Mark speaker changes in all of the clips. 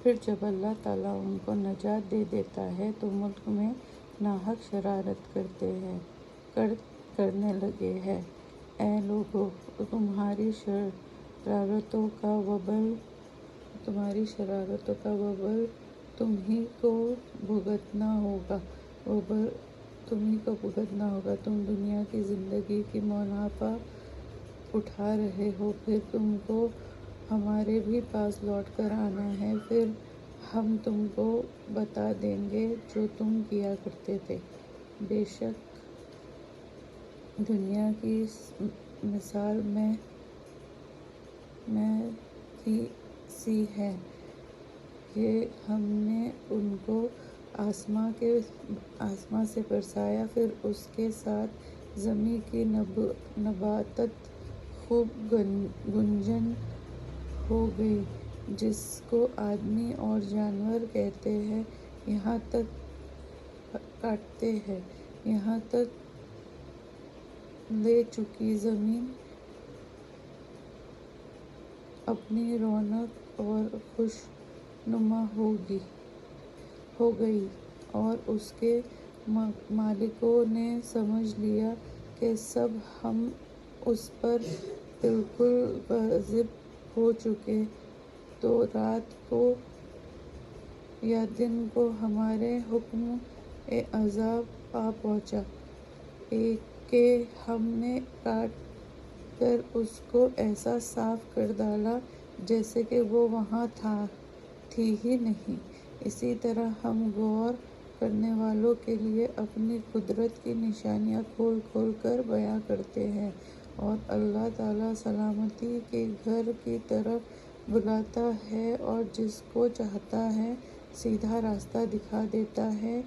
Speaker 1: پھر جب اللہ تعالیٰ ان کو نجات دے دیتا ہے تو ملک میں ناحق شرارت کرنے لگے ہیں۔ اے لوگو، تمہاری شرارتوں کا وبال تم ہی کو بھگتنا ہوگا۔ تم دنیا کی زندگی کی منافع اٹھا رہے ہو، پھر تم کو ہمارے بھی پاس لوٹ کر آنا ہے، پھر ہم تم کو بتا دیں گے جو تم کیا کرتے تھے۔ بے شک دنیا کی مثال میں سی ہے کہ ہم نے ان کو آسمان سے برسایا، پھر اس کے ساتھ زمین کی نباتات خوب گنجن ہو گئی، جس کو آدمی اور جانور کاٹتے ہیں، یہاں تک لے چکی زمین اپنی رونق اور خوشنما ہو گئی، اور اس کے مالکوں نے سمجھ لیا کہ سب ہم اس پر بالکل غالب ہو چکے، تو رات کو یا دن کو ہمارے حکم عذاب آ پہنچا کہ ہم نے کاٹ کر اس کو ایسا صاف کر ڈالا جیسے کہ وہ وہاں تھی ہی نہیں۔ اسی طرح ہم غور کرنے والوں کے لیے اپنی قدرت کی نشانیاں کھول کھول کر بیان کرتے ہیں، اور اللہ تعالیٰ سلامتی کے گھر کی طرف بلاتا ہے اور جس کو چاہتا ہے سیدھا راستہ دکھا دیتا ہے۔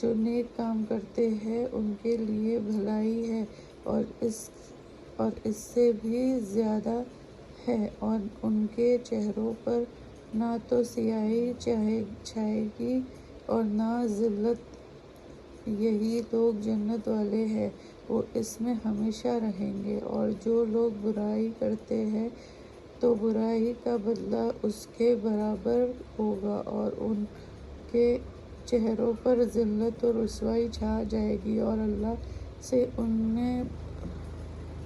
Speaker 1: جو نیک کام کرتے ہیں ان کے لیے بھلائی ہے اور اس سے بھی زیادہ ہے، اور ان کے چہروں پر نہ تو سیاہی چھائے گی اور نہ ذلت۔ یہی لوگ جنت والے ہیں، وہ اس میں ہمیشہ رہیں گے، اور جو لوگ برائی کرتے ہیں تو برائی کا بدلہ اس کے برابر ہوگا، اور ان کے چہروں پر ذلت اور رسوائی چھا جائے گی، اور اللہ سے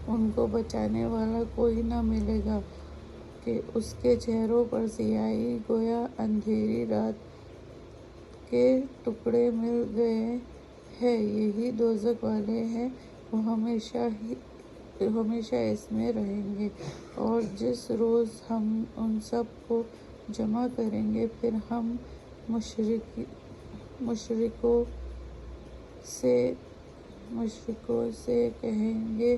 Speaker 1: ان کو بچانے والا کوئی نہ ملے گا کہ اس کے چہروں پر سیاہی گویا اندھیری رات کے ٹکڑے مل گئے ہے۔ یہی دوزخ والے ہیں، وہ ہمیشہ اس میں رہیں گے، اور جس روز ہم ان سب کو جمع کریں گے، پھر ہم مشرکوں سے کہیں گے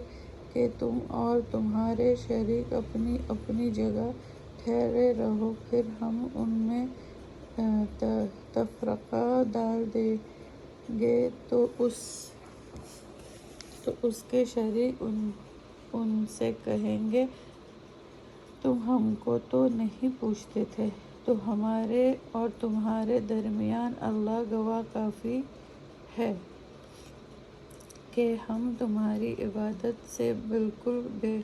Speaker 1: کہ تم اور تمہارے شریک اپنی اپنی جگہ ٹھہرے رہو، پھر ہم ان میں تفرقہ ڈال دیں گے، تو اس کے شریک ان سے کہیں گے تم ہم کو تو نہیں پوچھتے تھے، تو ہمارے اور تمہارے درمیان اللہ گواہ کافی ہے کہ ہم تمہاری عبادت سے بالکل بے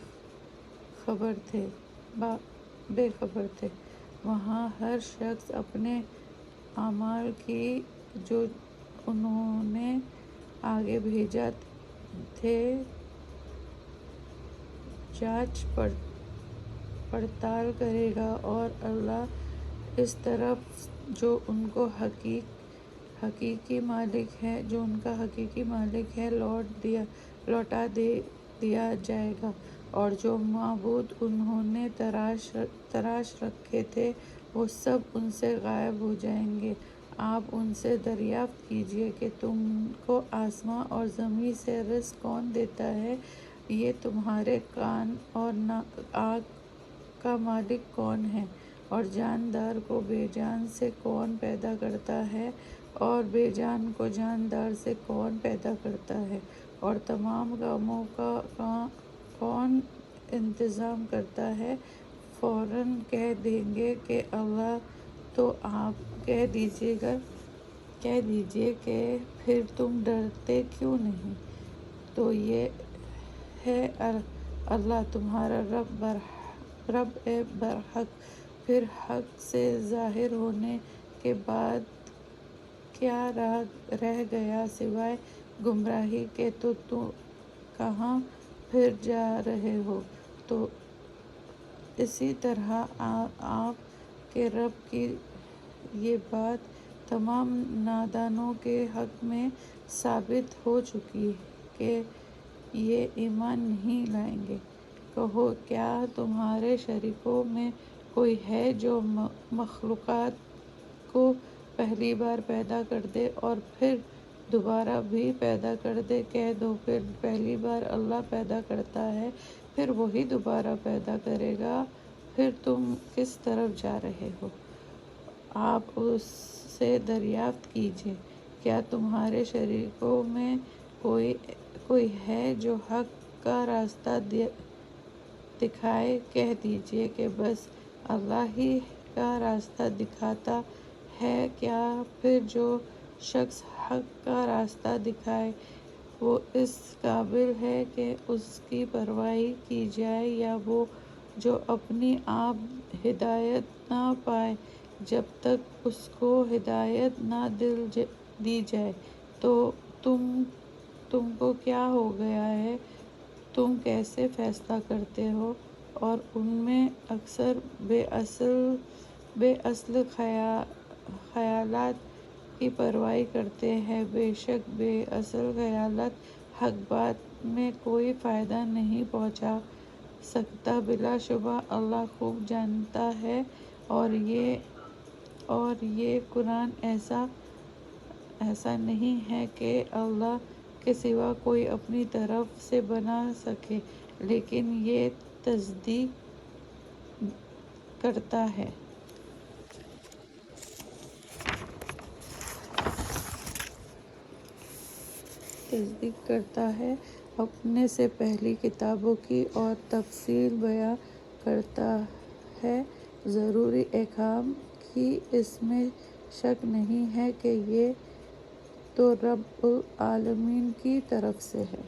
Speaker 1: خبر تھے۔ وہاں ہر شخص اپنے اعمال کی جو انہوں نے آگے بھیجے تھے جانچ پڑتال کرے گا، اور اللہ اس طرف جو ان کا حقیقی مالک ہے لوٹا دیا جائے گا، اور جو معبود انہوں نے تراش رکھے تھے وہ سب ان سے غائب ہو جائیں گے۔ آپ ان سے دریافت کیجیے کہ تم کو آسمان اور زمین سے رزق کون دیتا ہے؟ یہ تمہارے کان اور آنکھ کا مالک کون ہے؟ اور جاندار کو بے جان سے کون پیدا کرتا ہے، اور بے جان کو جاندار سے کون پیدا کرتا ہے، اور تمام کاموں کا کون انتظام کرتا ہے؟ فوراً کہہ دیں گے کہ اللہ، تو آپ کہہ دیجیے کہ پھر تم ڈرتے کیوں نہیں؟ تو یہ ہے اللہ تمہارا رب برحق، پھر حق سے ظاہر ہونے کے بعد کیا رہ گیا سوائے گمراہی کے؟ تو کہاں پھر جا رہے ہو؟ تو اسی طرح آپ کے رب کی یہ بات تمام نادانوں کے حق میں ثابت ہو چکی کہ یہ ایمان نہیں لائیں گے۔ کہو، کیا تمہارے شریکوں میں کوئی ہے جو مخلوقات کو پہلی بار پیدا کر دے اور پھر دوبارہ بھی پیدا کر دے؟ کہہ دو، پھر پہلی بار اللہ پیدا کرتا ہے، پھر وہی دوبارہ پیدا کرے گا، پھر تم کس طرف جا رہے ہو؟ آپ اس سے دریافت کیجیے، کیا تمہارے شریکوں میں کوئی ہے جو حق کا راستہ دکھائے؟ کہہ دیجیے کہ بس اللہ ہی کا راستہ دکھاتا ہے۔ کیا پھر جو شخص حق کا راستہ دکھائے وہ اس قابل ہے کہ اس کی پیروی کی جائے، یا وہ جو اپنی آپ ہدایت نہ پائے جب تک اس کو ہدایت نہ دی جائے؟ تو تم کو کیا ہو گیا ہے؟ تم کیسے فیصلہ کرتے ہو اور ان میں اکثر بے اصل خیالات کی پیروی کرتے ہیں۔ بے شک بے اصل خیالات حق بات میں کوئی فائدہ نہیں پہنچا سکتا۔ بلا شبہ اللہ خوب جانتا ہے، اور یہ قرآن ایسا نہیں ہے کہ اللہ کے سوا کوئی اپنی طرف سے بنا سکے، لیکن یہ تصدیق کرتا ہے اپنے سے پہلی کتابوں کی اور تفصیل بیان کرتا ہے ضروری احکام کی۔ اس میں شک نہیں ہے کہ یہ تو رب العالمین کی طرف سے ہے۔